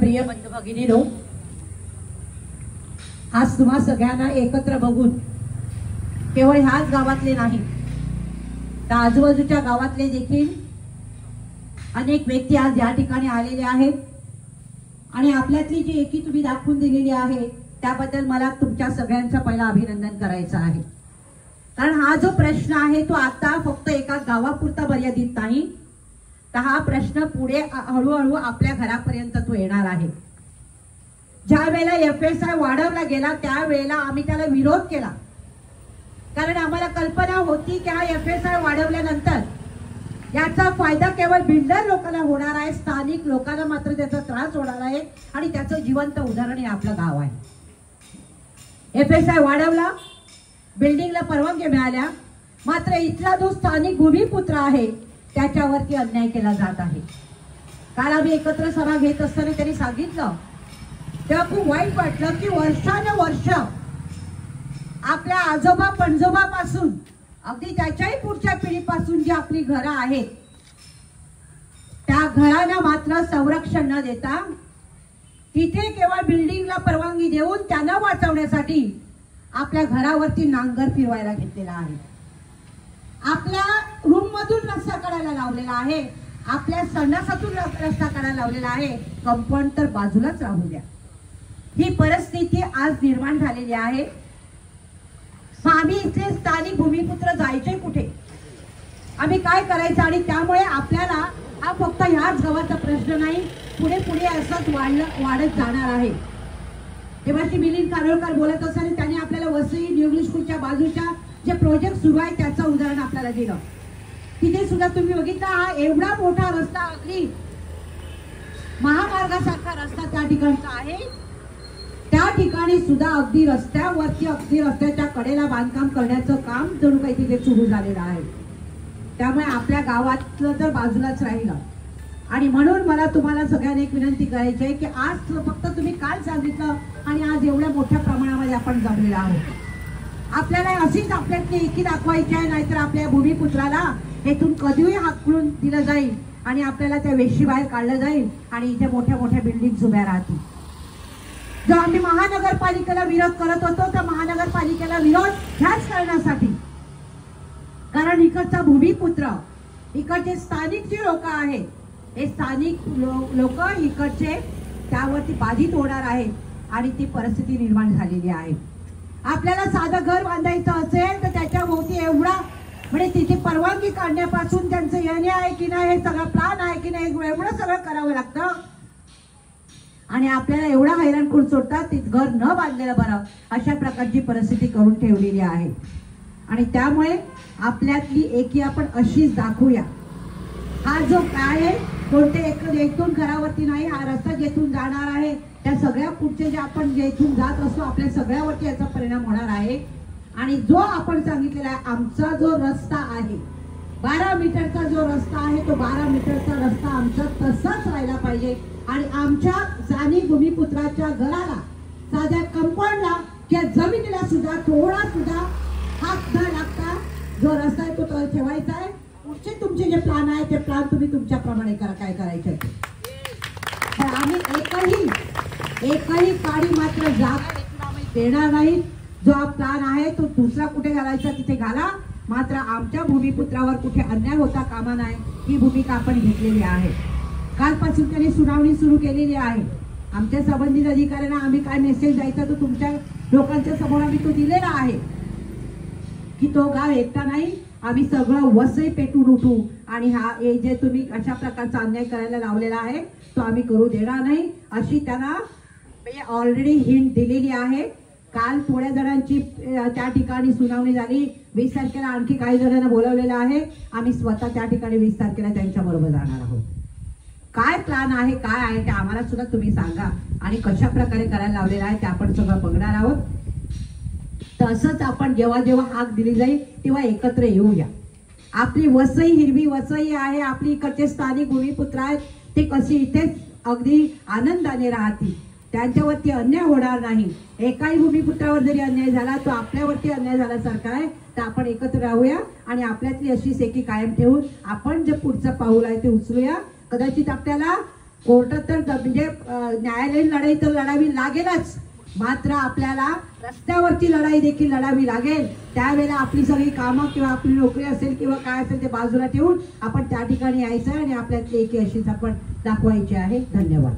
प्रिय बंधू भगिनीनो, आज तुम्हा सगळ्यांना एकत्र बघून केवळ ह्याच गावातले नाही तर आजूबाजूच्या गावातले देखील अनेक व्यक्ती आज या ठिकाणी आलेले आहेत आणि आपल्यातली जी एकी तुम्ही दाखवून दिलेली आहे त्याबद्दल मला तुमच्या सगळ्यांचं पहिलं अभिनंदन करायचं आहे. कारण हा जो प्रश्न आहे तो आता फक्त एका गावापुरता मर्यादित नाही, तर हा प्रश्न पुढे हळूहळू आपल्या घरापर्यंत तो येणार आहे. ज्या वेळेला FSI वाढवला गेला त्यावेळेला आम्ही त्याला विरोध केला, कारण आम्हाला कल्पना होती की हा FSI वाढवल्यानंतर याचा फायदा केवळ बिल्डर लोकांना होणार आहे, स्थानिक लोकांना मात्र त्याचा त्रास होणार आहे आणि त्याचं जिवंत उदाहरण हे आपलं गाव आहे. FSI वाढवला, बिल्डिंगला परवानगी मिळाल्या, मात्र इथला जो स्थानिक भूमिपुत्र आहे त्याच्यावरती अन्याय केला जात आहे. काल आम्ही एकत्र सभा घेत असताना त्यांनी सांगितलं तेव्हा खूप वाईट वाटलं की वर्षानुवर्ष आपल्या आजोबा पणजोबापासून अगदी त्याच्याही पुढच्या पिढीपासून जी आपली घरं आहेत त्या घरांना मात्र संरक्षण न देता तिथे केवळ बिल्डिंगला परवानगी देऊन त्यांना वाचवण्यासाठी आपल्या घरावरती नांगर फिरवायला घेतलेला आहे. आपल्या रूम मधून रस्ता काढायला लावलेला आहे, आपल्या संडासातून रस्ता काढायला लावलेला आहे, कंपाऊंड तर बाजूलाच राहू द्या. ही परिस्थिती आज निर्माण झालेली आहे. आम्ही इथले स्थानिक भूमिपुत्र जायचे कुठे, आम्ही काय करायचं, आणि त्यामुळे आपल्याला हा फक्त ह्याच गावाचा प्रश्न नाही, पुढे पुढे असंच वाढत जाणार आहे. तेव्हा मिलिंद कारोळकर बोलत असताना त्यांनी आपल्याला वसई न्यू इंग्लिश स्कूलच्या बाजूच्या जे प्रोजेक्ट सुरू आहे त्याचं उदाहरण आपल्याला दिलं. तिथे सुद्धा तुम्ही बघितलं हा एवढा मोठा रस्ता, अगदी महामार्गासारखा रस्ता त्या ठिकाणचा आहे, त्या ठिकाणी सुद्धा अगदी रस्त्यावरती अगदी रस्त्याच्या कडेला बांधकाम करण्याचं काम जणू काही तिथे सुरू झालेलं आहे. त्यामुळे आपल्या गावातलं तर बाजूलाच राहिलं. आणि म्हणून मला तुम्हाला सगळ्यांना एक विनंती करायची आहे की आज फक्त तुम्ही काल सांगितलं आणि आज एवढ्या मोठ्या प्रमाणामध्ये आपण जमलेलो आहोत. आपल्याला अशीच आपल्यातली एकी दाखवायची आहे, नाहीतर आपल्या भूमिपुत्राला येथून कधीही हाकलून दिलं जाईल आणि आपल्याला त्या वेशी बाहेर काढलं जाईल आणि इथे मोठ्या मोठ्या बिल्डिंग उभ्या राहतील. जो आम्ही महानगरपालिकेला विरोध करत होतो त्या महानगरपालिकेला विरोध ह्याच करण्यासाठी, कारण इकडचा भूमिपुत्र, इकडचे स्थानिक जे लोक आहेत हे स्थानिक लोक इकडचे त्यावरती बाधित होणार आहेत आणि ती परिस्थिती निर्माण झालेली आहे. आपल्याला साधं घर बांधायचं असेल तर त्याच्या भोवती एवढा म्हणजे तिथे परवानगी काढण्यापासून त्यांचं येणे आहे की नाही, हे सगळं प्लॅन आहे की नाही, एवढं सगळं करावं लागतं आणि आपल्याला एवढा हैराण करून सोडतात ते घर न बांधलेलं बरं, अशा प्रकारची परिस्थिती करून ठेवलेली आहे. आणि त्यामुळे आपल्यातली एकी आपण अशीच दाखवूया. हा जो काय आहे कोणते एकूण घरावरती नाही, हा रस्ता जेथून जाणार आहे त्या सगळ्या पुढचे जे आपण जेथून जात असतो आपल्या सगळ्यावरती याचा परिणाम होणार आहे. आणि जो आपण सांगितलेला आहे आमचा जो रस्ता आहे 12 मीटरचा जो रस्ता आहे तो 12 मीटरचा रस्ता आमचा तसाच राहिला पाहिजे आणि आमच्या स्थानिक भूमिपुत्राच्या घराला, साध्या कंपाऊंडला किंवा जमिनीला सुद्धा थोडा सुद्धा हात न लागता जो रस्ता आहे तो ठेवायचा आहे. पुढचे तुमचे जे प्लॅन आहे ते प्लॅन तुम्ही तुमच्याप्रमाणे करा, काय करायचे ते. आम्ही एकही काडी मात्र जागा देणार नाही. जो प्लॅन आहे तो दुसरा कुठे घालायचा तिथे घाला, मात्र आमच्या भूमिपुत्रावर कुठे अन्याय होता कामा नाही ही भूमिका आपण घेतलेली आहे. कालपासून त्यांनी सुनावणी सुरू केलेली आहे. आमच्या संबंधित अधिकाऱ्यांना आम्ही काय मेसेज द्यायचा तो तुमच्या लोकांच्या समोर आम्ही तो दिलेला आहे की तो गाव एकटा नाही, आम्ही सगळं वसई पेटून उठू आणि हा जे तुम्ही अशा प्रकारचा अन्याय करायला लावलेला आहे तो आम्ही करू देणार नाही, अशी त्यांना ऑलरेडी हिंट दिलेली आहे. काल थोड्या जणांची त्या ठिकाणी सुनावणी झाली. 20 तारखेला आणखी काही जणांना बोलवलेलं आहे. आम्ही स्वतः त्या ठिकाणी 20 तारखेला त्यांच्या बरोबर जाणार आहोत. काय प्लॅन आहे, काय आहे ते आम्हाला सुद्धा तुम्ही सांगा आणि कशा प्रकारे करायला लावलेलं आहे ते आपण सगळं बघणार आहोत. तसंच आपण जेव्हा जेव्हा हाक दिली जाईल तेव्हा एकत्र येऊया. आपली वसई हिरवी वसई आहे, आपली इकडचे स्थानिक भूमिपुत्र आहेत ते कशी इथेच अगदी आनंदाने राहतील, त्यांच्यावरती अन्याय होणार नाही. एकाही भूमिपुत्रावर जरी अन्याय झाला तो आपल्यावरती अन्याय झाल्यासारखा आहे. तर आपण एकत्र राहूया आणि आपल्यातली अशी एकी कायम ठेवून आपण जे पुढचं पाऊल आहे ते उचलूया. कदाचित आपल्याला कोर्टात तर म्हणजे न्यायालयीन लढाई तर लढावी लागेलच, मात्र आपल्याला रस्त्यावरची लढाई देखील लढावी लागेल. त्यावेळेला आपली सगळी कामं किंवा आपली नोकरी असेल किंवा काय असेल ते बाजूला ठेवून आपण त्या ठिकाणी यायचं आणि आपल्यातली एकी अशीच आपण दाखवायची आहे. धन्यवाद.